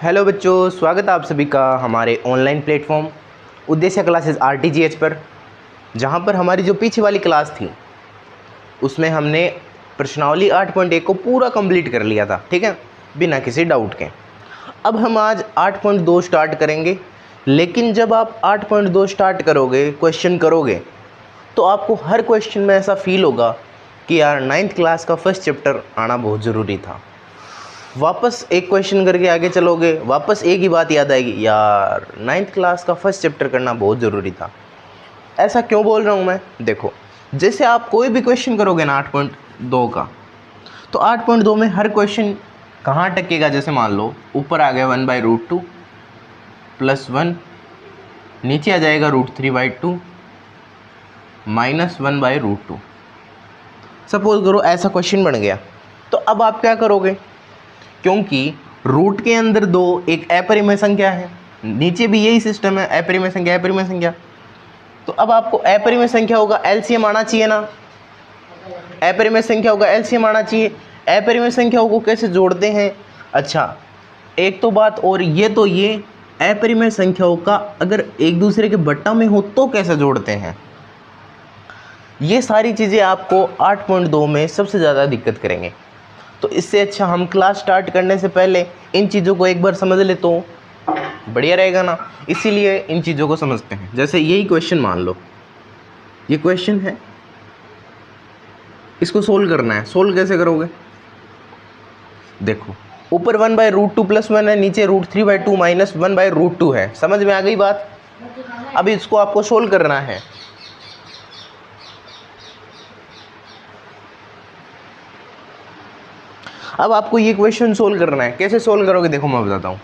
Hello बच्चों, स्वागत है आप सभी का हमारे ऑनलाइन प्लेटफॉर्म उद्देश्य क्लासेस RTGH पर, जहां पर हमारी जो पीछे वाली क्लास थी उसमें हमने प्रश्नावली 8.1 को पूरा कंप्लीट कर लिया था। ठीक है, बिना किसी डाउट के। अब हम आज 8.2 स्टार्ट करेंगे, लेकिन जब आप 8.2 स्टार्ट करोगे, क्वेश्चन करोगे, तो आपको हर क्वेश्चन में ऐसा फील होगा कि यार 9th क्लास का फर्स्ट चैप्टर आना बहुत ज़रूरी था। वापस एक क्वेश्चन करके आगे चलोगे, वापस एक ही बात याद आएगी, यार 9th क्लास का फर्स्ट चैप्टर करना बहुत ज़रूरी था। ऐसा क्यों बोल रहा हूँ मैं? देखो, जैसे आप कोई भी क्वेश्चन करोगे ना 8.2 का, तो 8.2 में हर क्वेश्चन कहाँ टकेगा? जैसे मान लो ऊपर आ गया 1/√2 + 1, नीचे आ जाएगा √3/2 - 1/√2। सपोज करो ऐसा क्वेश्चन बन गया, तो अब आप क्या करोगे? क्योंकि रूट के अंदर दो एक अपरिमेय संख्या है, नीचे भी यही सिस्टम है, अपरिमेय संख्या अपरिमेय संख्या। तो अब आपको अपरिमेय संख्या होगा एलसीएम आना चाहिए ना, अपरिमेय संख्या होगा एलसीएम आना चाहिए। अपरिमेय संख्याओं को कैसे जोड़ते हैं? अच्छा, एक तो बात और, ये अपरिमेय संख्याओं का अगर एक दूसरे के बट्टा में हो तो कैसे जोड़ते हैं? ये सारी चीज़ें आपको 8.2 में सबसे ज़्यादा दिक्कत करेंगे। तो इससे अच्छा हम क्लास स्टार्ट करने से पहले इन चीज़ों को एक बार समझ ले तो बढ़िया रहेगा ना। इसीलिए इन चीज़ों को समझते हैं। जैसे यही क्वेश्चन मान लो, ये क्वेश्चन है, इसको सोल्व करना है। सोल्व कैसे करोगे? देखो, ऊपर 1/√2 + 1 है, नीचे √3/2 - 1/√2 है। समझ में आ गई बात? अब इसको आपको सोल्व करना है। अब आपको ये क्वेश्चन सोल्व करना है। कैसे सोल्व करोगे? देखो मैं बताता हूँ।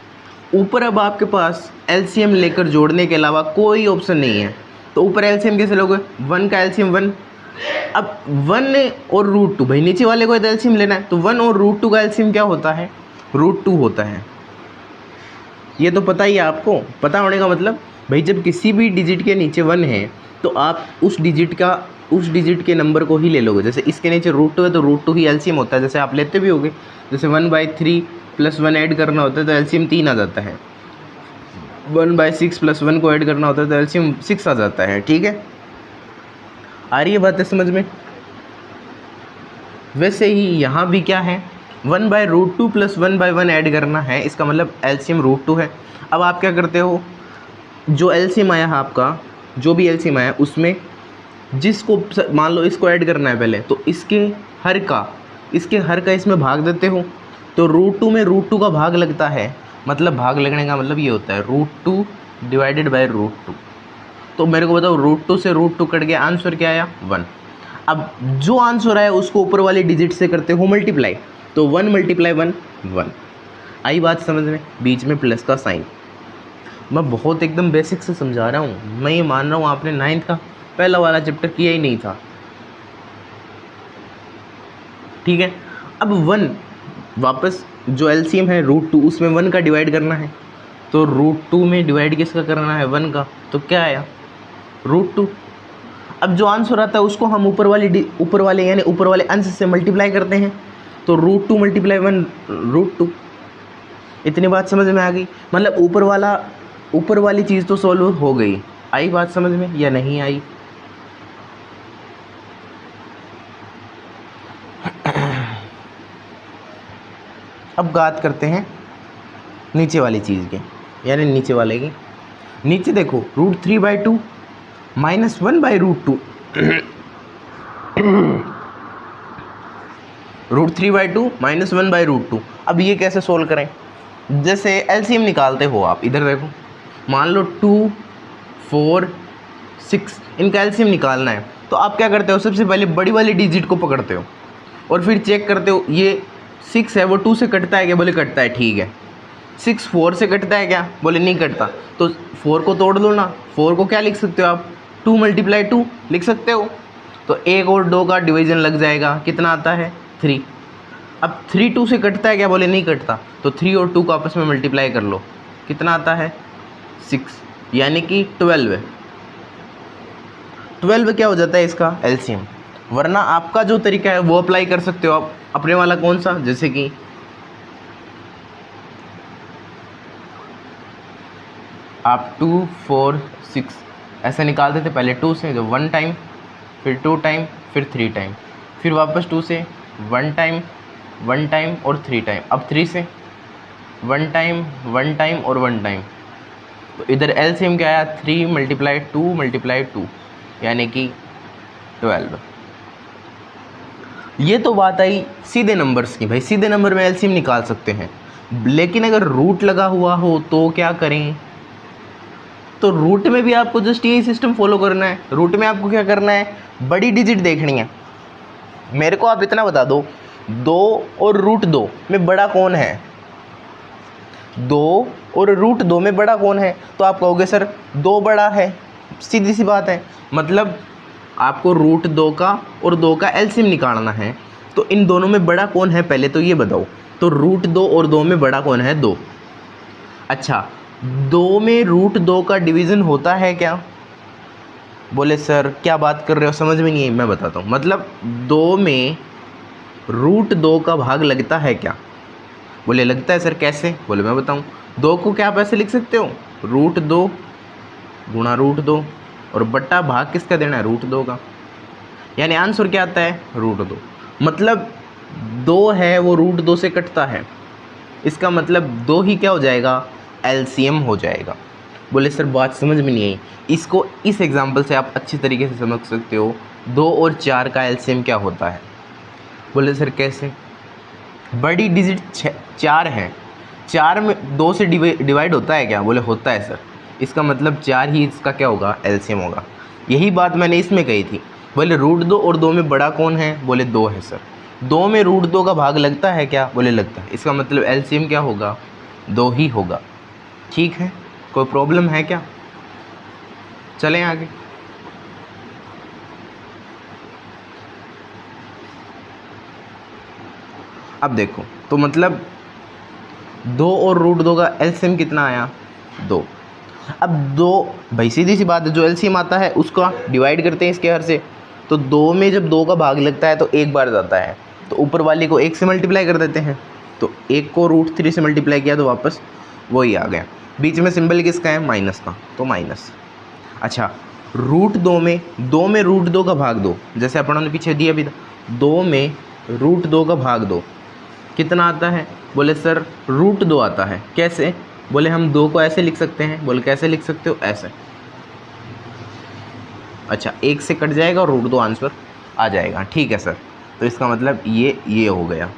ऊपर अब आपके पास एलसीएम लेकर जोड़ने के अलावा कोई ऑप्शन नहीं है, तो ऊपर एलसीएम कैसे लोगे? 1 का एलसीएम 1। अब 1 और √2, भाई नीचे वाले को एलसीएम लेना है, तो 1 और √2 का एलसीएम क्या होता है? √2 होता है। ये तो पता ही है आपको। पता होने का मतलब, भाई जब किसी भी डिजिट के नीचे 1 है तो आप उस डिजिट के नंबर को ही ले लोगे। जैसे इसके नीचे √2 है तो √2 ही एलसीएम होता है, जैसे आप लेते भी होगे। जैसे 1/3 + 1 ऐड करना होता है तो एलसीएम 3 आ जाता है। 1/6 + 1 को ऐड करना होता है तो एलसीएम 6 आ जाता है। ठीक है, आ रही है बातें समझ में? वैसे ही यहाँ भी क्या है, 1/√2 + 1/1 ऐड करना है, इसका मतलब एलसीएम √2 है। अब आप क्या करते हो, जो एलसीएम आया है आपका, जो भी एलसीएम आया उसमें जिसको मान लो इसको ऐड करना है पहले, तो इसके हर का इसमें भाग देते हो, तो √2 में √2 का भाग लगता है। मतलब भाग लगने का मतलब ये होता है √2 / √2। तो मेरे को बताओ, √2 से √2 कट गया, आंसर क्या आया? 1। अब जो आंसर आया उसको ऊपर वाले डिजिट से करते हो मल्टीप्लाई, तो 1 × 1 1। आई बात समझ में? बीच में प्लस का साइन। मैं बहुत एकदम बेसिक से समझा रहा हूँ। मैं ये मान रहा हूँ आपने 9th का पहला वाला चैप्टर किया ही नहीं था। ठीक है, अब 1 वापस जो एलसीएम है √2, उसमें 1 का डिवाइड करना है, तो √2 में डिवाइड किसका करना है? 1 का। तो क्या आया? √2। अब जो आंसर आता है उसको हम ऊपर वाले अंश से मल्टीप्लाई करते हैं, तो √2 × 1 √2। इतनी बात समझ में आ गई? मतलब ऊपर वाली चीज़ तो सॉल्व हो गई। आई बात समझ में या नहीं आई? अब बात करते हैं नीचे वाली चीज़ की, यानी नीचे वाले की। नीचे देखो, √3/2 - 1/√2 √3/2 - 1/√2। अब ये कैसे सोल्व करें? जैसे एलसीएम निकालते हो आप, इधर देखो, मान लो 2 4 6, इनका एलसीएम निकालना है, तो आप क्या करते हो? सबसे पहले बड़ी वाली डिजिट को पकड़ते हो और फिर चेक करते हो, ये 6 है, वो 2 से कटता है क्या? बोले कटता है, ठीक है। 6 4 से कटता है क्या? बोले नहीं कटता। तो 4 को तोड़ दो ना। 4 को क्या लिख सकते हो आप? 2 × 2 लिख सकते हो। तो 1 और 2 का डिवीज़न लग जाएगा, कितना आता है? 3। अब 3 2 से कटता है क्या? बोले नहीं कटता। तो 3 और 2 को आपस में मल्टीप्लाई कर लो, कितना आता है? 6, यानी कि 12। 12 क्या हो जाता है इसका? एलसीएम। वरना आपका जो तरीका है वो अप्लाई कर सकते हो आप। अपने वाला कौन सा? जैसे कि आप 2 4 6 ऐसे निकालते थे पहले 2 से, तो 1 टाइम, फिर 2 टाइम, फिर 3 टाइम, फिर वापस 2 से 1 टाइम, 1 टाइम और 3 टाइम, अब 3 से 1 टाइम, 1 टाइम और 1 टाइम। तो इधर एलसीएम क्या आया, 3 × 2 × 2 यानी कि 12। ये तो बात आई सीधे नंबर्स की, भाई सीधे नंबर में एलसीएम निकाल सकते हैं, लेकिन अगर रूट लगा हुआ हो तो क्या करें। तो रूट में भी आपको जस्ट यही सिस्टम फॉलो करना है। रूट में आपको क्या करना है, बड़ी डिजिट देखनी है। मेरे को आप इतना बता दो, 2 और √2 में बड़ा कौन है, 2 और √2 में बड़ा कौन है। तो आप कहोगे सर 2 बड़ा है, सीधी सी बात है। मतलब आपको √2 का और 2 का एलसीएम निकालना है, तो इन दोनों में बड़ा कौन है पहले तो ये बताओ। तो √2 और 2 में बड़ा कौन है, 2। अच्छा, 2 में √2 का डिवीज़न होता है क्या। बोले सर क्या बात कर रहे हो, समझ में नहीं आई। मैं बताता हूँ, मतलब 2 में √2 का भाग लगता है क्या। बोले लगता है सर, कैसे। बोले मैं बताऊँ, 2 को क्या आप ऐसे लिख सकते हो, √2 गुणा √2 और बट्टा भाग किसका देना है, √2 का, यानी आंसर क्या आता है, √2। मतलब 2 है वो √2 से कटता है, इसका मतलब 2 ही क्या हो जाएगा, एलसीएम हो जाएगा। बोले सर बात समझ में नहीं आई। इसको इस एग्जांपल से आप अच्छी तरीके से समझ सकते हो, 2 और 4 का एलसीएम क्या होता है। बोले सर कैसे, बड़ी डिजिट 4 है, 4 में 2 से डिवाइड होता है क्या। बोले होता है सर, इसका मतलब 4 ही इसका क्या होगा, एलसीएम होगा। यही बात मैंने इसमें कही थी। बोले √2 और 2 में बड़ा कौन है, बोले 2 है सर। 2 में √2 का भाग लगता है क्या, बोले लगता है, इसका मतलब एलसीएम क्या होगा, 2 ही होगा। ठीक है, कोई प्रॉब्लम है क्या, चलें आगे। अब देखो, तो मतलब 2 और √2 का एलसीएम कितना आया, 2। अब 2, भाई सीधी सी बात है, जो एलसीएम आता है उसका डिवाइड करते हैं इसके हर से। तो 2 में जब 2 का भाग लगता है तो एक बार जाता है, तो ऊपर वाले को 1 से मल्टीप्लाई कर देते हैं। तो 1 को √3 से मल्टीप्लाई किया तो वापस वही आ गया। बीच में सिंबल किसका है, माइनस का, तो माइनस। अच्छा, √2 में 2 में √2 का भाग 2, जैसे अपन ने पीछे दिया भी था, 2 में √2 का भाग 2 कितना आता है। बोले सर √2 आता है, कैसे। बोले हम 2 को ऐसे लिख सकते हैं। बोले कैसे लिख सकते हो, ऐसे। अच्छा, 1 से कट जाएगा और √2 आंसर आ जाएगा, ठीक है सर। तो इसका मतलब ये हो गया।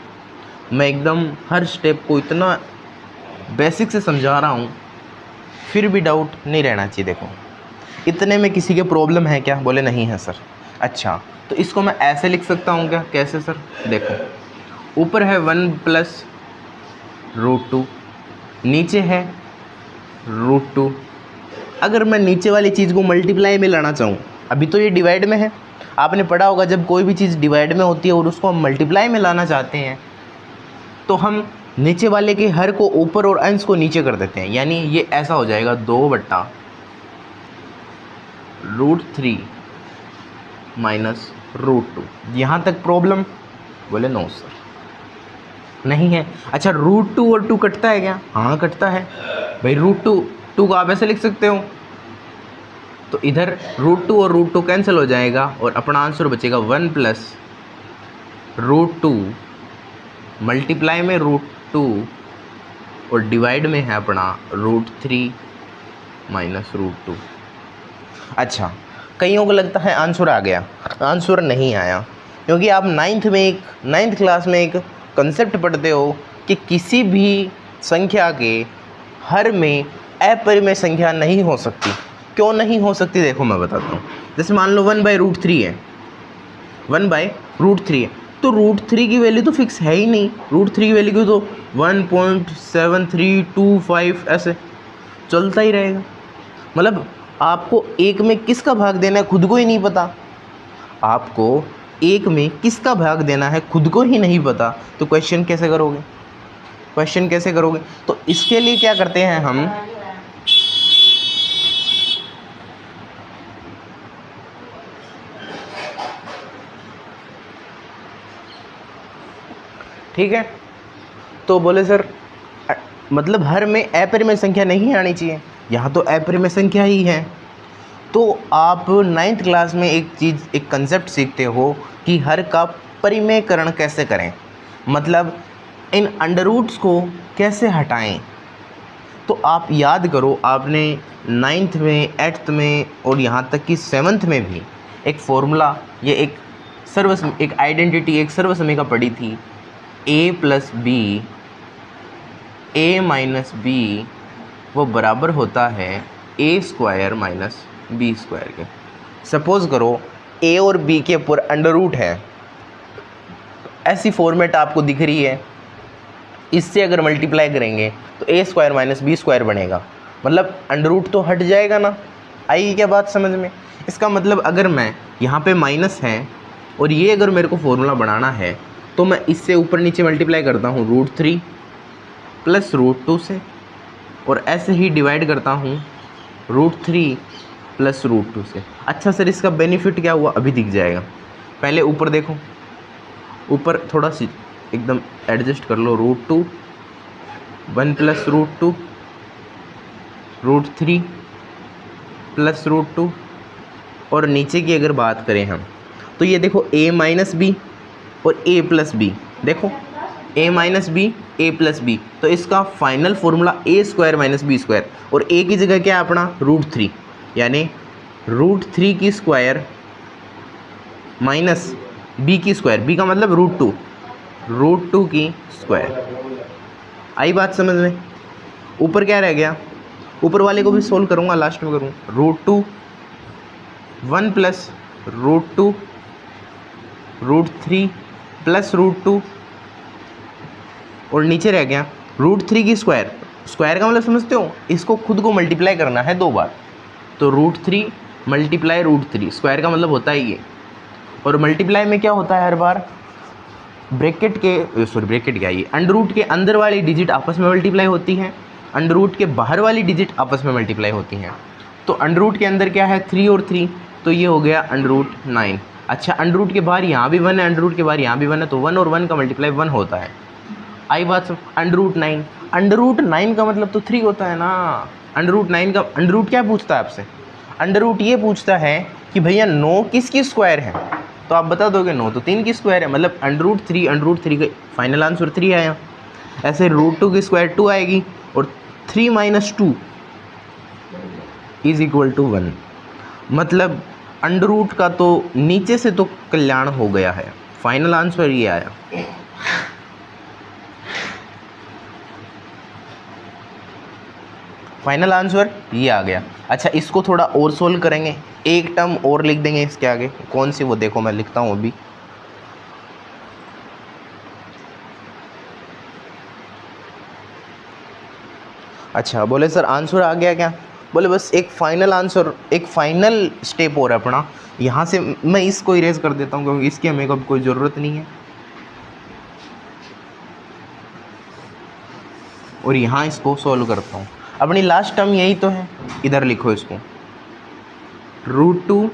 मैं एकदम हर स्टेप को इतना बेसिक से समझा रहा हूँ, फिर भी डाउट नहीं रहना चाहिए। देखो इतने में किसी के प्रॉब्लम है क्या, बोले नहीं है सर। अच्छा, तो इसको मैं ऐसे लिख सकता हूँ क्या, कैसे सर। देखो ऊपर है 1 + √2, नीचे है √2। अगर मैं नीचे वाली चीज़ को मल्टीप्लाई में लाना चाहूँ, अभी तो ये डिवाइड में है, आपने पढ़ा होगा जब कोई भी चीज़ डिवाइड में होती है और उसको हम मल्टीप्लाई में लाना चाहते हैं, तो हम नीचे वाले के हर को ऊपर और अंश को नीचे कर देते हैं। यानी ये ऐसा हो जाएगा 2/√3 - √2। यहाँ तक प्रॉब्लम, बोले नो सर नहीं है। अच्छा, √2 और 2 कटता है क्या, हाँ कटता है भाई। √2 को आप ऐसे लिख सकते हो, तो इधर √2 और √2 कैंसिल हो जाएगा और अपना आंसर बचेगा 1 + √2 मल्टीप्लाई में √2 और डिवाइड में है अपना √3 - √2। अच्छा, कईयों को लगता है आंसर आ गया, आंसर नहीं आया, क्योंकि आप 9th क्लास में एक कंसेप्ट पढ़ते हो कि किसी भी संख्या के हर में अपरिमेय संख्या नहीं हो सकती। क्यों नहीं हो सकती, देखो मैं बताता हूँ। जैसे मान लो 1/√3 है, 1/√3 है, तो √3 की वैल्यू तो फिक्स है ही नहीं। √3 की वैल्यू तो 1.7325 ऐसे चलता ही रहेगा। मतलब आपको एक में किसका भाग देना है खुद को ही नहीं पता, आपको एक में किसका भाग देना है खुद को ही नहीं पता, तो क्वेश्चन कैसे करोगे, तो इसके लिए क्या करते हैं हम, ठीक है। तो बोले सर मतलब हर में अपरिमेय संख्या नहीं आनी चाहिए, यहाँ तो एप्रीमेशन क्या ही है। तो आप 9th क्लास में एक कंसेप्ट सीखते हो कि हर का परिमेयकरण कैसे करें, मतलब इन अंडर रूट्स को कैसे हटाएं। तो आप याद करो, आपने 9th में, 8th में और यहाँ तक कि 7th में भी एक फॉर्मूला, ये एक आइडेंटिटी, एक सर्वसमीका पढ़ी थी, a plus B, a minus B वो बराबर होता है a square minus B square के। सपोज़ करो a और b के ऊपर अंडर रूट है, ऐसी फॉर्मेट आपको दिख रही है, इससे अगर मल्टीप्लाई करेंगे तो a square minus B square बनेगा, मतलब अंडर रूट तो हट जाएगा ना। आई क्या बात समझ में? इसका मतलब अगर मैं यहाँ पे माइनस है और ये अगर मेरे को फॉर्मूला बनाना है तो मैं इससे ऊपर नीचे मल्टीप्लाई करता हूँ √3 प्लस √2 से, और ऐसे ही डिवाइड करता हूँ √3 प्लस √2 से। अच्छा सर, इसका बेनिफिट क्या हुआ? अभी दिख जाएगा। पहले ऊपर देखो, ऊपर थोड़ा सी एकदम एडजस्ट कर लो, √2, 1 प्लस √2, √3 प्लस √2, और नीचे की अगर बात करें हम तो ये देखो a माइनस बी और a प्लस बी, देखो a minus B, a plus B, तो इसका final formula a square minus B square, और a की जगह क्या है अपना √3, यानी √3 की स्क्वायर माइनस b की स्क्वायर, b का मतलब √2 की स्क्वायर। आई बात समझ में? ऊपर क्या रह गया? ऊपर वाले को भी सोल्व करूँगा, लास्ट में करूँ, √2, 1 प्लस √2, √3 प्लस √2, और नीचे रह गया √3 की स्क्वायर। स्क्वायर का मतलब समझते हो? इसको खुद को मल्टीप्लाई करना है 2 बार, तो √3 मल्टीप्लाई √3, स्क्वायर का मतलब होता है ये। और मल्टीप्लाई में क्या होता है हर बार? ब्रैकेट क्या, ये अंडर रूट के अंदर वाली डिजिट आपस में मल्टीप्लाई होती हैं, अंडर रूट के बाहर वाली डिजिट आपस में मल्टीप्लाई होती हैं। तो अंडर रूट के अंदर क्या है? 3 और 3, तो ये हो गया √9। अच्छा, अंडर रूट के बाहर यहाँ भी 1 है, अंडर रूट के बाहर यहाँ भी 1 है, तो 1 और 1 का मल्टीप्लाई 1 होता है। आई बात सब? √9, √9 का मतलब तो 3 होता है ना। √9 का अंडर रूट क्या पूछता है आपसे? अंडर रूट ये पूछता है कि भैया 9 किसकी स्क्वायर है, तो आप बता दोगे 9 तो 3 की स्क्वायर है, मतलब √3 का फाइनल आंसर 3 आया। ऐसे √2 की स्क्वायर 2 आएगी, और 3 माइनस 2 इज इक्वल टू 1, मतलब अंडर रूट का तो नीचे से तो कल्याण हो गया है। फाइनल आंसर ये आया। फाइनल आंसर ये आ गया। अच्छा, इसको थोड़ा और सोल्व करेंगे, एक टर्म और लिख देंगे इसके आगे। कौन सी? वो देखो मैं लिखता हूँ अभी। अच्छा, बोले सर आंसर आ गया क्या? बोले बस एक फाइनल आंसर, एक फाइनल स्टेप और है अपना। यहाँ से मैं इसको इरेज कर देता हूँ क्योंकि इसकी हमें अब कोई ज़रूरत नहीं है, और यहाँ इसको सोल्व करता हूँ। अपनी लास्ट टर्म यही तो है, इधर लिखो इसको, √2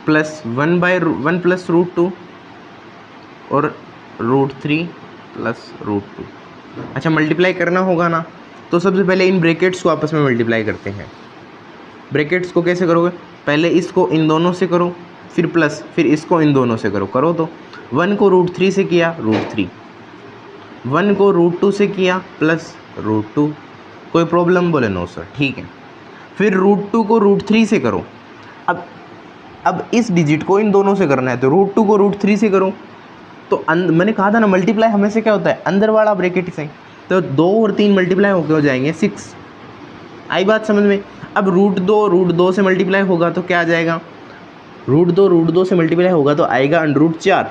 प्लस 1 प्लस √2 और √3 प्लस √2। अच्छा, मल्टीप्लाई करना होगा ना, तो सबसे पहले इन ब्रैकेट्स को आपस में मल्टीप्लाई करते हैं। ब्रैकेट्स को कैसे करोगे? पहले इसको इन दोनों से करो, फिर प्लस, फिर इसको इन दोनों से करो तो 1 को √3 से किया √3, 1 को √2 से किया प्लस √2। कोई प्रॉब्लम? बोले नो सर, ठीक है। फिर √2 को √3 से करो। अब इस डिजिट को इन दोनों से करना है, तो √2 को √3 से करो। तो मैंने कहा था ना, मल्टीप्लाई हमेशा क्या होता है? अंदर वाला ब्रैकेट से। तो 2 और 3 मल्टीप्लाई होकर हो जाएंगे 6। आई बात समझ में? अब √2 से मल्टीप्लाई होगा तो क्या आ जाएगा? √2 से मल्टीप्लाई होगा तो आएगा √4।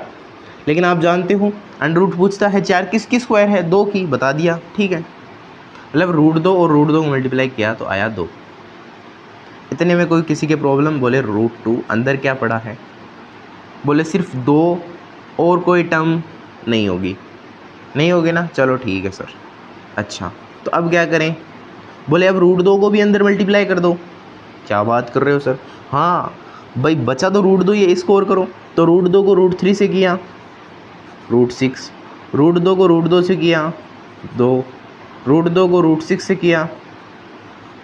लेकिन आप जानते हो अंडर रूट पूछता है 4 किसकी स्क्वायर है? 2 की, बता दिया, ठीक है। मतलब √2 और √2 को मल्टीप्लाई किया तो आया 2। इतने में कोई किसी के प्रॉब्लम? बोले √2 अंदर क्या पड़ा है? बोले सिर्फ 2 और कोई टर्म नहीं होगी ना? चलो ठीक है सर। अच्छा, तो अब क्या करें? बोले अब √2 को भी अंदर मल्टीप्लाई कर दो। क्या बात कर रहे हो सर? हाँ भाई, बचा तो √2 ये, इसको और करो। तो √2 को √3 से किया √6, √2 को √2 से किया 2, √2 को √6 से किया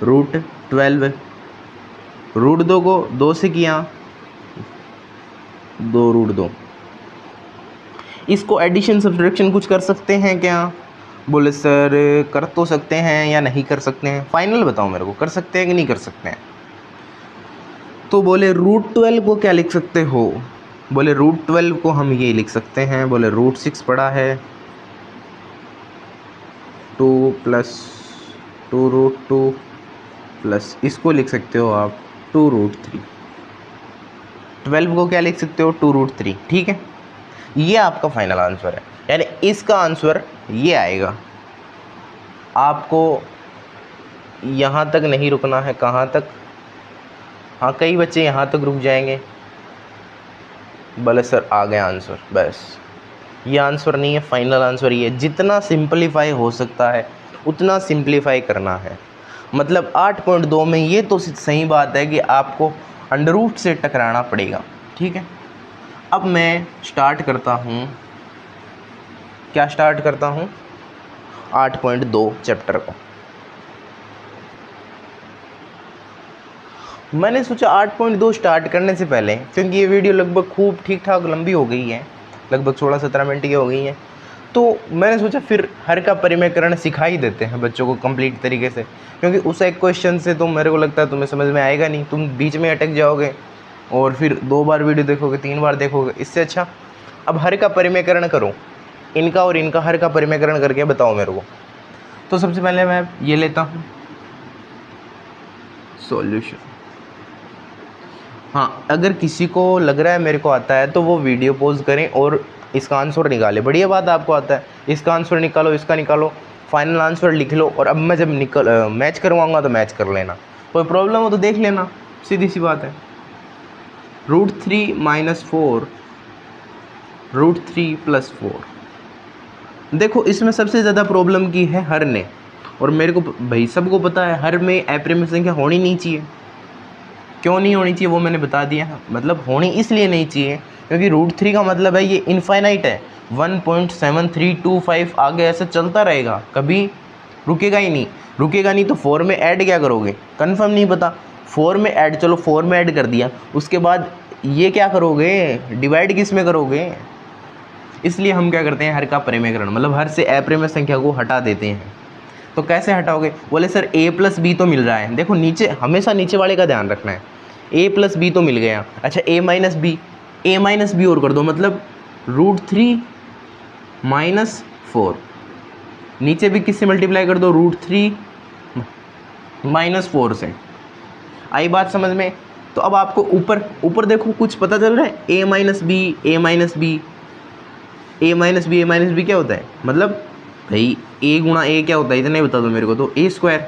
√12, √2 को 2 से किया, 2√2। इसको एडिशन सब्ट्रैक्शन कुछ कर सकते हैं क्या? बोले सर कर तो सकते हैं या नहीं कर सकते हैं, फाइनल बताओ मेरे को, कर सकते हैं कि नहीं कर सकते हैं? तो बोले √12 को क्या लिख सकते हो? बोले √12 को हम ये लिख सकते हैं, बोले √6 पड़ा है, 2 + 2√2 प्लस इसको लिख सकते हो आप 2√3। 12 को क्या लिख सकते हो? 2√3। ठीक है, ये आपका फाइनल आंसर है, यानी इसका आंसर ये आएगा। आपको यहाँ तक नहीं रुकना है, कहाँ तक? हाँ, कई बच्चे यहाँ तक रुक जाएंगे, बोले सर आ गया आंसर, बस ये आंसर नहीं है, फाइनल आंसर ये है। जितना सिंपलीफाई हो सकता है उतना सिंपलीफाई करना है। मतलब 8.2 में ये तो सही बात है कि आपको अंडर रूट से टकराना पड़ेगा। ठीक है, अब मैं स्टार्ट करता हूँ, क्या स्टार्ट करता हूँ? 8.2 चैप्टर को। मैंने सोचा 8.2 स्टार्ट करने से पहले, क्योंकि ये वीडियो लगभग खूब ठीक ठाक लंबी हो गई है, लगभग 16-17 मिनट की हो गई है, तो मैंने सोचा फिर हर का परिमेयकरण सिखा ही देते हैं बच्चों को कंप्लीट तरीके से, क्योंकि उस एक क्वेश्चन से तो मेरे को लगता है तुम्हें समझ में आएगा नहीं, तुम बीच में अटक जाओगे और फिर 2 बार वीडियो देखोगे, 3 बार देखोगे। इससे अच्छा अब हर का परिमेयकरण करो, इनका और इनका हर का परिमेयकरण करके बताओ मेरे को। तो सबसे पहले मैं ये लेता हूँ सॉल्यूशन। हाँ, अगर किसी को लग रहा है मेरे को आता है तो वो वीडियो पॉज करें और इसका आंसर निकाले। बढ़िया बात, आपको आता है, इसका आंसर निकालो, इसका निकालो, फाइनल आंसर लिख लो, और अब मैं जब मैच करवाऊंगा तो मैच कर लेना, कोई प्रॉब्लम हो तो देख लेना, सीधी सी बात है। √3 - 4, √3 + 4। देखो इसमें सबसे ज़्यादा प्रॉब्लम की है हर ने, और मेरे को भाई सबको पता है हर में अप्रिमेय संख्या होनी नहीं चाहिए। क्यों नहीं होनी चाहिए वो मैंने बता दिया है, मतलब होनी इसलिए नहीं चाहिए क्योंकि √3 का मतलब है ये इनफाइनाइट है, 1.7325 आगे ऐसे चलता रहेगा, कभी रुकेगा ही नहीं। रुकेगा नहीं तो 4 में ऐड क्या करोगे? कंफर्म नहीं पता, 4 में ऐड, चलो 4 में ऐड कर दिया, उसके बाद ये क्या करोगे? डिवाइड किस में करोगे? इसलिए हम क्या करते हैं, हर का परिमेयकरण, मतलब हर से अप्रिमेय संख्या को हटा देते हैं। तो कैसे हटाओगे? बोले सर a + b तो मिल रहा है। देखो नीचे, हमेशा नीचे वाले का ध्यान रखना है। a + b तो मिल गया, अच्छा a - b, a - b और कर दो, मतलब √3 - 4। नीचे भी किससे मल्टीप्लाई कर दो? √3 - 4 से। आई बात समझ में? तो अब आपको ऊपर देखो कुछ पता चल रहा है, a - b, a - b, a - b, a - b क्या होता है? मतलब भाई a × a क्या होता है, इतना ही बता दो मेरे को तो, a²।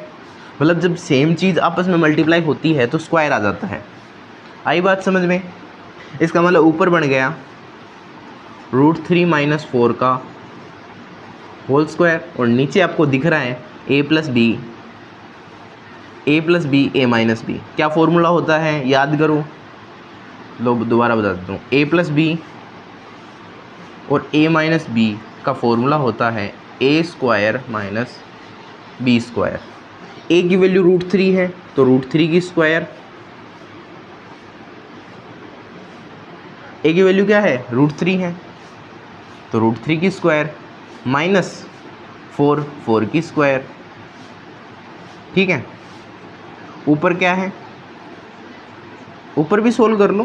मतलब जब सेम चीज़ आपस में मल्टीप्लाई होती है तो स्क्वायर आ जाता है। आई बात समझ में? इसका मतलब ऊपर बन गया √3 - 4 का होल स्क्वायर, और नीचे आपको दिख रहा है a + b, a - b। क्या फॉर्मूला होता है याद करो, लो दोबारा बता देता हूँ। a + b और a - b का फॉर्मूला होता है a² - b²। a की वैल्यू √3 है तो √3 की स्क्वायर, a की वैल्यू क्या है? √3 है तो √3 की स्क्वायर, माइनस 4 की स्क्वायर। ठीक है, ऊपर क्या है? ऊपर भी सोल्व कर लो।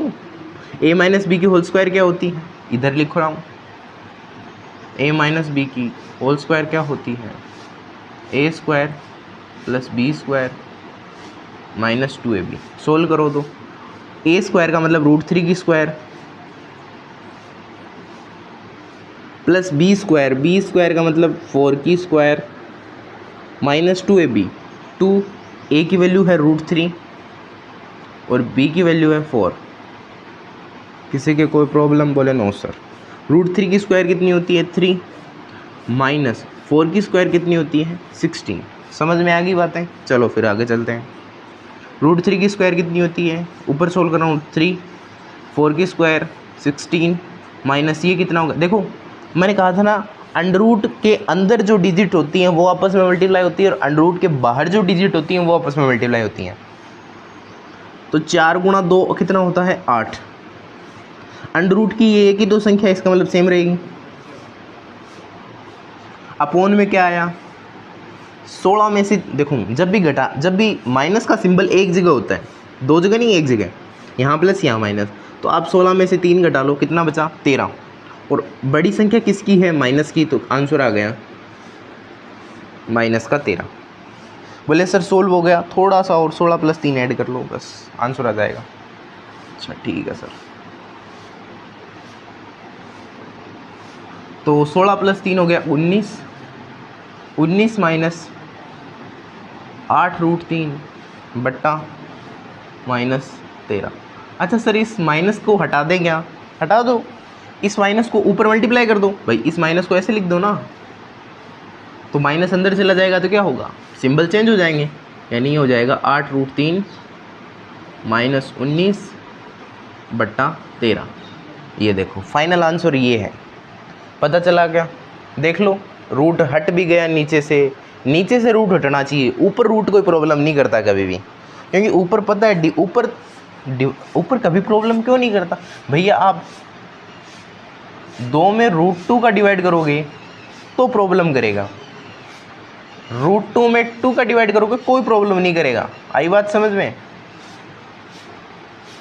a - b की होल स्क्वायर क्या होती है? इधर लिख रहा हूँ, a - b की होल स्क्वायर क्या होती है? a² + b² - 2ab। सोल्व करो तो a² का मतलब √3 की स्क्वायर प्लस b² का मतलब 4 की स्क्वायर - 2ab। 2a की वैल्यू है √3 और b की वैल्यू है 4। किसी के कोई प्रॉब्लम? बोले नो सर। √3 की स्क्वायर कितनी होती है? 3 माइनस 4 की स्क्वायर कितनी होती है? 16। समझ में आ गई बातें? चलो फिर आगे चलते हैं। √3 की स्क्वायर कितनी होती है? ऊपर सोल्व कर रहा हूँ, 3, 4 की स्क्वायर 16 माइनस ये कितना होगा? देखो मैंने कहा था ना अंडर रूट के अंदर जो डिजिट होती हैं वो आपस में मल्टीप्लाई होती है और अंडर रूट के बाहर जो डिजिट होती हैं वो आपस में मल्टीप्लाई होती हैं। तो 4 गुणा 2 कितना होता है 8। अंडर रूट की ये एक ही दो संख्या, इसका मतलब सेम रहेगी। अपोन में क्या आया 16 में से देखो, जब भी माइनस का सिंबल एक जगह होता है, दो जगह नहीं एक जगह, यहाँ प्लस यहाँ माइनस, तो आप 16 में से 3 घटा लो, कितना बचा 13। और बड़ी संख्या किसकी है माइनस की, तो आंसर आ गया माइनस का 13। बोले सर सोल्व हो गया, थोड़ा सा और 16 + 3 ऐड कर लो, बस आंसर आ जाएगा। अच्छा ठीक है सर, तो 16 + 3 हो गया 19, 19 माइनस 8√3 बट्टा -13। अच्छा सर इस माइनस को हटा दें क्या, हटा दो, इस माइनस को ऊपर मल्टीप्लाई कर दो भाई, इस माइनस को ऐसे लिख दो ना, तो माइनस अंदर चला जाएगा तो क्या होगा, सिंबल चेंज हो जाएंगे, यानी हो जाएगा 8√3 -19 बट्टा 13। ये देखो फाइनल आंसर ये है। पता चला क्या, देख लो रूट हट भी गया नीचे से रूट हटना चाहिए, ऊपर रूट कोई प्रॉब्लम नहीं करता कभी भी, क्योंकि ऊपर पता है ऊपर कभी प्रॉब्लम क्यों नहीं करता भैया। आप 2 में √2 का डिवाइड करोगे तो प्रॉब्लम करेगा, √2 में 2 का डिवाइड करोगे कोई प्रॉब्लम नहीं करेगा। आई बात समझ में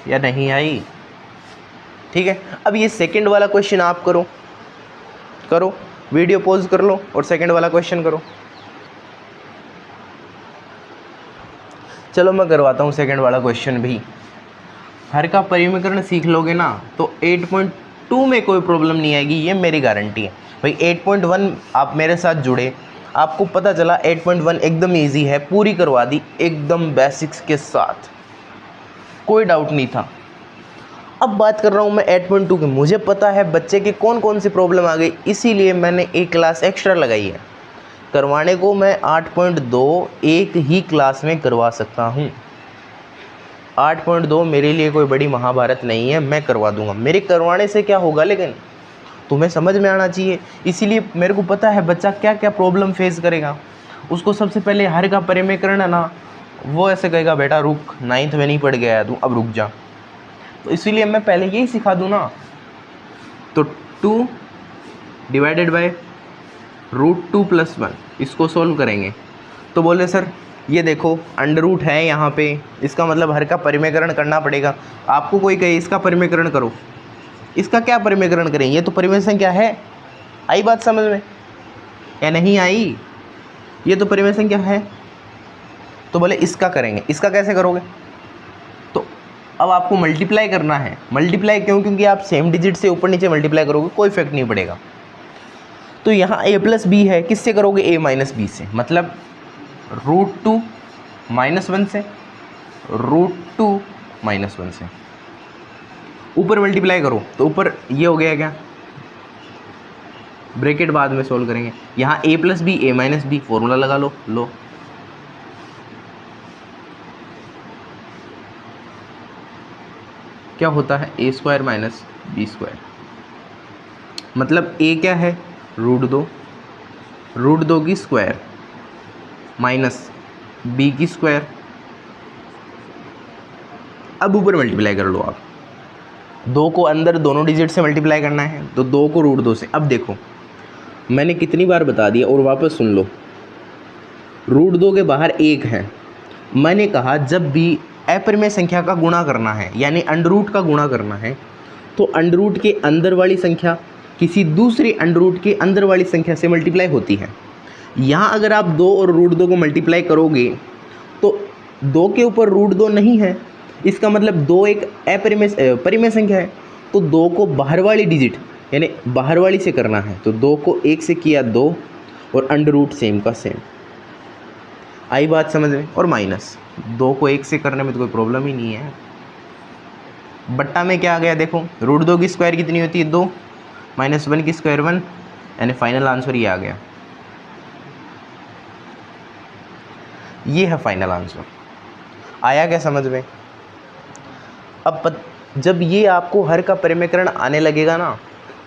या नहीं आई? ठीक है, अब ये सेकंड वाला क्वेश्चन आप करो, वीडियो पॉज कर लो और सेकंड वाला क्वेश्चन करो। चलो मैं करवाता हूँ सेकंड वाला क्वेश्चन भी। हर का परिमीकरण सीख लोगे ना तो 8.2 में कोई प्रॉब्लम नहीं आएगी, ये मेरी गारंटी है भाई। 8.1 आप मेरे साथ जुड़े, आपको पता चला 8.1 एकदम इजी है, पूरी करवा दी एकदम बेसिक्स के साथ, कोई डाउट नहीं था। अब बात कर रहा हूँ मैं 8.2 की, मुझे पता है बच्चे के कौन कौन सी प्रॉब्लम आ गई, इसीलिए मैंने एक क्लास एक्स्ट्रा लगाई है। करवाने को मैं 8.2 एक ही क्लास में करवा सकता हूँ। 8.2 मेरे लिए कोई बड़ी महाभारत नहीं है, मैं करवा दूंगा। मेरे करवाने से क्या होगा, लेकिन तुम्हें समझ में आना चाहिए, इसीलिए मेरे को पता है बच्चा क्या क्या प्रॉब्लम फेस करेगा। उसको सबसे पहले हर का परिमीकरण है ना, वो ऐसे कहेगा बेटा रुक, 9th में नहीं पढ़ गया है तू, अब रुक जा। तो इसीलिए मैं पहले यही सिखा दूँ ना। तो 2 डिवाइडेड बाय √2 + 1, इसको सोल्व करेंगे तो बोले सर ये देखो अंडर रूट है यहाँ पे, इसका मतलब हर का परिमीकरण करना पड़ेगा। आपको कोई कहे इसका परिमीकरण करो, इसका क्या परिमीकरण करें, ये तो परिमेय संख्या है। आई बात समझ में या नहीं आई? ये तो परिमेय संख्या है। तो बोले इसका करेंगे, इसका कैसे करोगे? तो अब आपको मल्टीप्लाई करना है। मल्टीप्लाई क्यों? क्योंकि आप सेम डिजिट से ऊपर नीचे मल्टीप्लाई करोगे कोई इफेक्ट नहीं पड़ेगा। तो यहाँ a + b है, किससे करोगे? a - b से, मतलब √2 - 1 से, √2 - 1 से ऊपर मल्टीप्लाई करो तो ऊपर ये हो गया क्या, ब्रैकेट बाद में सोल्व करेंगे। यहाँ a + b a - b formula लगा लो क्या होता है a² - b², मतलब a क्या है √2 की स्क्वायर माइनस b की स्क्वायर। अब ऊपर मल्टीप्लाई कर लो आप, 2 को अंदर दोनों डिजिट से मल्टीप्लाई करना है, तो 2 को √2 से। अब देखो मैंने कितनी बार बता दिया और वापस सुन लो, √2 के बाहर 1 है। मैंने कहा जब भी अपरिमेय संख्या का गुणा करना है, यानी अंडर रूट का गुणा करना है, तो अंडर रूट के अंदर वाली संख्या किसी दूसरे अंडर रूट के अंदर वाली संख्या से मल्टीप्लाई होती है। यहाँ अगर आप 2 और √2 को मल्टीप्लाई करोगे तो 2 के ऊपर √2 नहीं है, इसका मतलब 2 एक परिमेय संख्या है, तो 2 को बाहर वाली डिजिट यानी बाहर वाली से करना है, तो 2 को 1 से किया 2 और अंडर रूट सेम का सेम। आई बात समझ में? और माइनस 2 को 1 से करने में तो कोई प्रॉब्लम ही नहीं है। बट्टा में क्या आ गया देखो, √2 की स्क्वायर कितनी होती है 2, -1 की स्क्वायर 1, यानी फाइनल आंसर ये आ गया। ये है फाइनल आंसर। आया क्या समझ में? अब जब ये आपको हर का परिमीकरण आने लगेगा ना,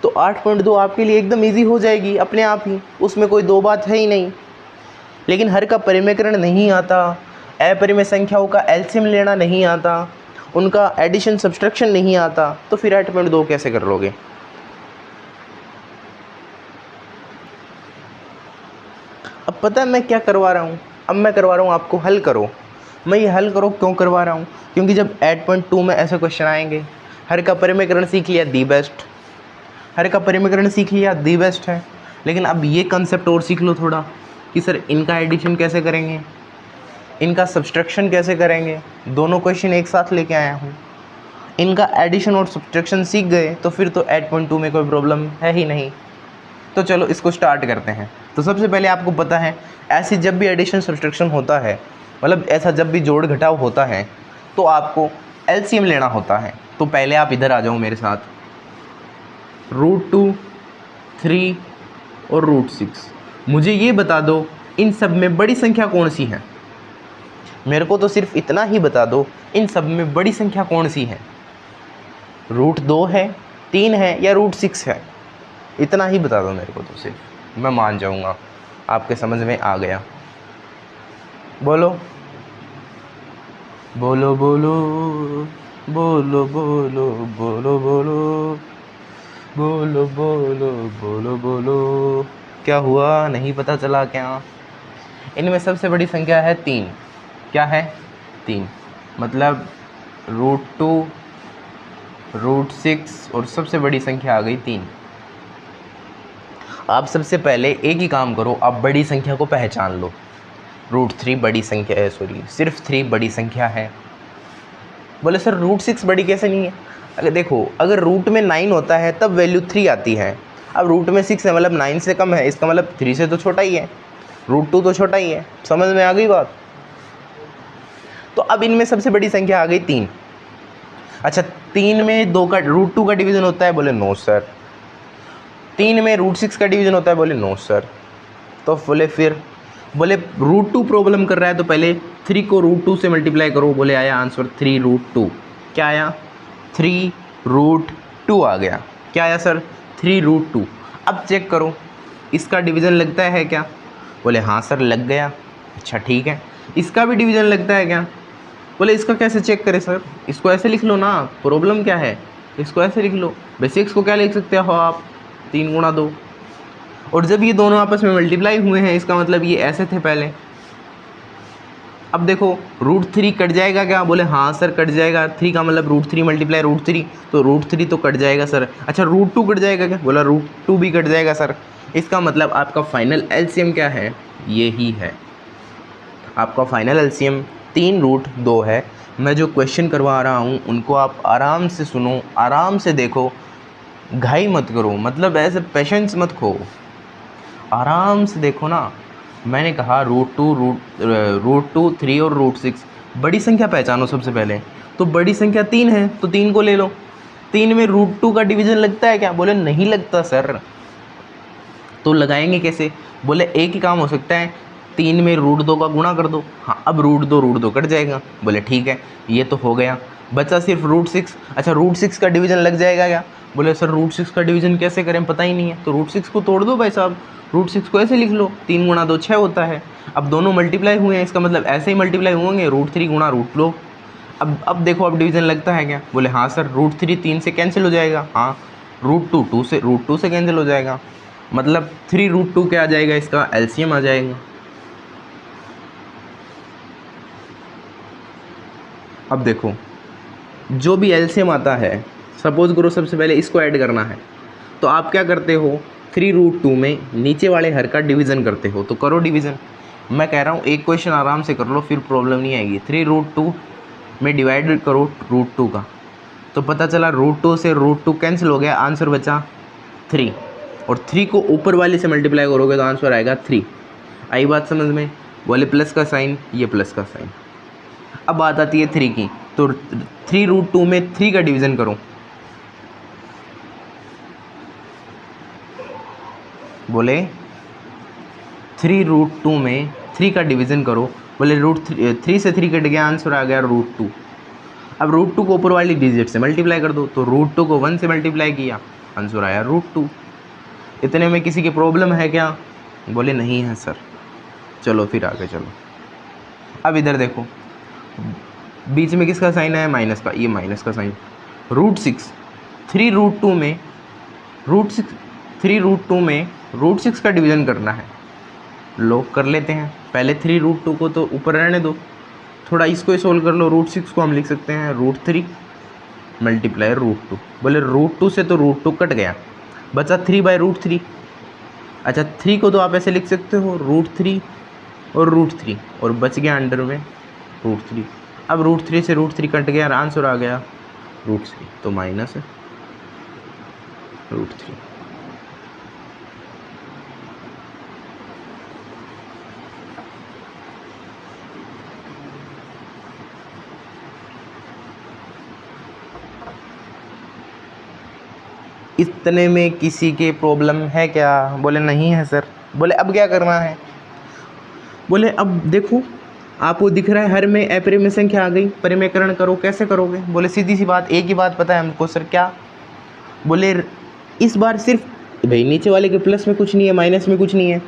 तो 8.2 आपके लिए एकदम इजी हो जाएगी अपने आप ही, उसमें कोई दो बात है ही नहीं। लेकिन हर का परिमेयकरण नहीं आता, अपरिमेय संख्याओं का एलसीएम लेना नहीं आता, उनका एडिशन सब्सट्रैक्शन नहीं आता, तो फिर 8.2 कैसे कर लोगे? अब पता है मैं क्या करवा रहा हूँ? अब मैं करवा रहा हूँ आपको हल करो। मैं ये हल करो क्यों करवा रहा हूँ? क्योंकि जब 8.2 में ऐसे क्वेश्चन आएंगे, हर का परिमेयकरण सीख लिया दी बेस्ट, हर का परिमेयकरण सीख लिया दी बेस्ट है, लेकिन अब ये कंसेप्ट और सीख लो थोड़ा कि सर इनका एडिशन कैसे करेंगे, इनका सब्सट्रैक्शन कैसे करेंगे। दोनों क्वेश्चन एक साथ लेके आया हूँ। इनका एडिशन और सब्सट्रैक्शन सीख गए तो फिर तो 8.2 में कोई प्रॉब्लम है ही नहीं। तो चलो इसको स्टार्ट करते हैं। तो सबसे पहले आपको पता है ऐसी जब भी एडिशन सब्सट्रैक्शन होता है, मतलब ऐसा जब भी जोड़ घटाव होता है, तो आपको एलसीएम लेना होता है। तो पहले आप इधर आ जाओ मेरे साथ, √2, 3 और √6। मुझे ये बता दो इन सब में बड़ी संख्या कौन सी है? मेरे को तो सिर्फ इतना ही बता दो इन सब में बड़ी संख्या कौन सी है? √2 है, 3 है या √6 है? इतना ही बता दो मेरे को, तो सिर्फ मैं मान जाऊंगा आपके समझ में आ गया। बोलो बोलो बोलो बोलो बोलो बोलो बोलो बोलो बोलो बोलो बोलो। क्या हुआ, नहीं पता चला क्या? इनमें सबसे बड़ी संख्या है 3। क्या है? 3। मतलब √2, √6 और सबसे बड़ी संख्या आ गई 3। आप सबसे पहले एक ही काम करो, आप बड़ी संख्या को पहचान लो। √3 बड़ी संख्या है, सॉरी सिर्फ 3 बड़ी संख्या है। बोले सर √6 बड़ी कैसे नहीं है? अगर देखो, अगर रूट में 9 होता है तब वैल्यू 3 आती है। अब रूट में 6 है, मतलब 9 से कम है, इसका मतलब 3 से तो छोटा ही है, √2 तो छोटा ही है। समझ में आ गई बात? तो अब इनमें सबसे बड़ी संख्या आ गई 3। अच्छा, 3 में 2 का √2 का डिवीज़न होता है? बोले नो सर। 3 में √6 का डिवीज़न होता है? बोले नो सर। तो बोले √2 प्रॉब्लम कर रहा है तो पहले 3 को √2 से मल्टीप्लाई करो। बोले आया आंसर 3√2। क्या आया? 3√2 आ गया। क्या आया सर? 3√2। अब चेक करो इसका डिवीज़न लगता है क्या? बोले हाँ सर लग गया। अच्छा ठीक है, इसका भी डिवीज़न लगता है क्या? बोले इसका कैसे चेक करें सर? इसको ऐसे लिख लो ना, प्रॉब्लम क्या है? इसको ऐसे लिख लो। बेसिक्स को क्या लिख सकते हो आप? 3 गुणा 2। और जब ये दोनों आपस में मल्टीप्लाई हुए हैं, इसका मतलब ये ऐसे थे पहले। अब देखो √3 कट जाएगा क्या? बोले हाँ सर कट जाएगा। 3 का मतलब √3 मल्टीप्लाई √3, तो √3 तो कट जाएगा सर। अच्छा √2 कट जाएगा क्या? बोला √2 भी कट जाएगा सर। इसका मतलब आपका फाइनल एलसीएम क्या है? ये ही है आपका फाइनल एलसीएम। 3√2 है। मैं जो क्वेश्चन करवा रहा हूँ उनको आप आराम से सुनो, आराम से देखो, घाई मत करो, मतलब ऐसे पेशेंस मत खो, आराम से देखो ना। मैंने कहा √2, 3 और √6 बड़ी संख्या पहचानो सबसे पहले। तो बड़ी संख्या 3 है तो 3 को ले लो। 3 में √2 का डिवीज़न लगता है क्या? बोले नहीं लगता सर। तो लगाएंगे कैसे? बोले एक ही काम हो सकता है, 3 में √2 का गुणा कर दो। हाँ, अब √2 कट जाएगा। बोले ठीक है, ये तो हो गया, बचा सिर्फ √6। अच्छा √6 का डिवीज़न लग जाएगा क्या? बोले सर √6 का डिवीज़न कैसे करें, पता ही नहीं है। तो √6 को तोड़ दो भाई साहब, √6 को ऐसे लिख लो, 3 गुणा 2 6 होता है। अब दोनों मल्टीप्लाई हुए हैं, इसका मतलब ऐसे ही मल्टीप्लाई होंगे, √3 गुणा √2। अब देखो अब डिवीज़न लगता है क्या? बोले हाँ सर, √3 3 से कैंसिल हो जाएगा। हाँ, √2 2 से कैंसिल हो जाएगा, मतलब 3√2 क्या आ जाएगा? इसका एलसीएम आ जाएगा। अब देखो जो भी एलसीएम आता है, सपोज करो सबसे पहले इसको ऐड करना है, तो आप क्या करते हो? 3√2 में नीचे वाले हर का डिवीज़न करते हो। तो करो डिवीज़न। मैं कह रहा हूँ एक क्वेश्चन आराम से कर लो, फिर प्रॉब्लम नहीं आएगी। 3√2 में डिवाइड करो √2 का, तो पता चला √2 से √2 कैंसिल हो गया, आंसर बचा 3। और 3 को ऊपर वाले से मल्टीप्लाई करोगे तो आंसर आएगा 3। आई बात समझ में? बोले प्लस का साइन, ये प्लस का साइन। अब बात आती है 3 की, तो 3√2 में 3 का डिवीज़न करो। बोले 3√2 में 3 का डिवीज़न करो। बोले √3 से 3 कट गया, आंसर आ गया √2। अब √2 को ऊपर वाली डिजिट से मल्टीप्लाई कर दो, तो √2 को 1 से मल्टीप्लाई किया आंसर आया √2। इतने में किसी की प्रॉब्लम है क्या? बोले नहीं है सर। चलो फिर आगे चलो। अब इधर देखो, बीच में किसका साइन है? माइनस का। ये माइनस का साइन। √6, 3√2 में √6 का डिवीज़न करना है। लॉग कर लेते हैं। पहले 3√2 को तो ऊपर रहने दो, थोड़ा इसको ही सोल्व कर लो। √6 को हम लिख सकते हैं √3 मल्टीप्लाई √2। बोले √2 से तो √2 कट गया, बचा 3/√3। अच्छा 3 को तो आप ऐसे लिख सकते हो √3 और √3, और बच गया अंडर में √3। अब √3 से √3 कट गया और आंसर आ गया √3, तो माइनस है √3। इतने में किसी के प्रॉब्लम है क्या? बोले नहीं है सर। बोले अब क्या करना है? बोले अब देखो, आपको दिख रहा है हर में अपरिमेय संख्या आ गई, परिमेयकरण करो। कैसे करोगे? बोले सीधी सी बात, एक ही बात पता है हमको सर। क्या? बोले इस बार सिर्फ भाई नीचे वाले के प्लस में कुछ नहीं है, माइनस में कुछ नहीं है,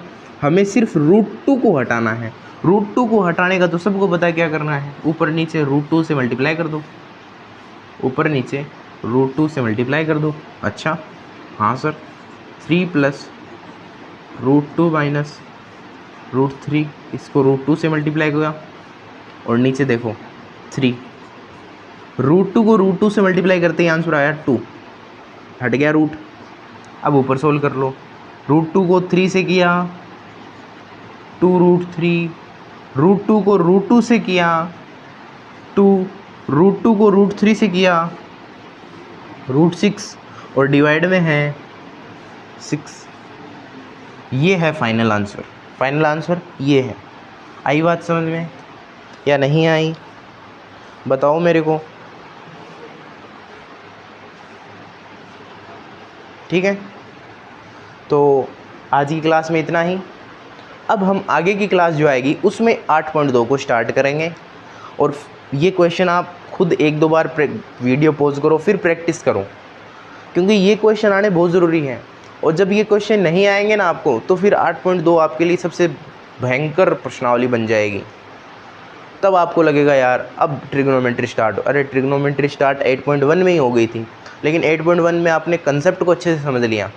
हमें सिर्फ √2 को हटाना है। √2 को हटाने का तो सबको पता है क्या करना है, ऊपर नीचे √2 से मल्टीप्लाई कर दो। ऊपर नीचे √2 से मल्टीप्लाई कर दो। अच्छा हाँ सर, 3 + √2 माइनस √3, इसको √2 से मल्टीप्लाई किया और नीचे देखो 3। √2 को √2 से मल्टीप्लाई करते ही आंसर आया 2, हट गया रूट। अब ऊपर सोल्व कर लो। √2 को 3 से किया 2√3, √2 को √2 से किया 2, √2 को √3 से किया √6, और डिवाइड में है 6। ये है फाइनल आंसर। फाइनल आंसर ये है। आई बात समझ में या नहीं आई? बताओ मेरे को। ठीक है, तो आज की क्लास में इतना ही। अब हम आगे की क्लास जो आएगी उसमें 8.2 को स्टार्ट करेंगे, और ये क्वेश्चन आप खुद 1-2 बार वीडियो पॉज करो, फिर प्रैक्टिस करो, क्योंकि ये क्वेश्चन आने बहुत ज़रूरी है। और जब ये क्वेश्चन नहीं आएंगे ना आपको, तो फिर 8.2 आपके लिए सबसे भयंकर प्रश्नावली बन जाएगी। तब आपको लगेगा यार अब ट्रिग्नोमेट्री स्टार्ट। अरे ट्रिग्नोमेट्री स्टार्ट 8.1 में ही हो गई थी, लेकिन 8.1 में आपने कंसेप्ट को अच्छे से समझ लिया।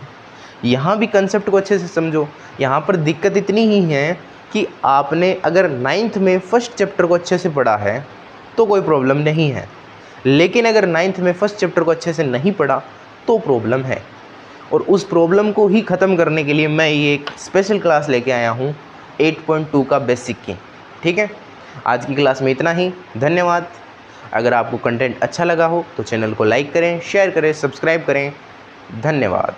यहाँ भी कंसेप्ट को अच्छे से समझो। यहाँ पर दिक्कत इतनी ही है कि आपने अगर 9th में फर्स्ट चैप्टर को अच्छे से पढ़ा है तो कोई प्रॉब्लम नहीं है, लेकिन अगर 9th में फर्स्ट चैप्टर को अच्छे से नहीं पढ़ा तो प्रॉब्लम है। और उस प्रॉब्लम को ही ख़त्म करने के लिए मैं ये एक स्पेशल क्लास लेके आया हूँ 8.2 का बेसिक की। ठीक है, आज की क्लास में इतना ही। धन्यवाद। अगर आपको कंटेंट अच्छा लगा हो तो चैनल को लाइक करें, शेयर करें, सब्सक्राइब करें। धन्यवाद।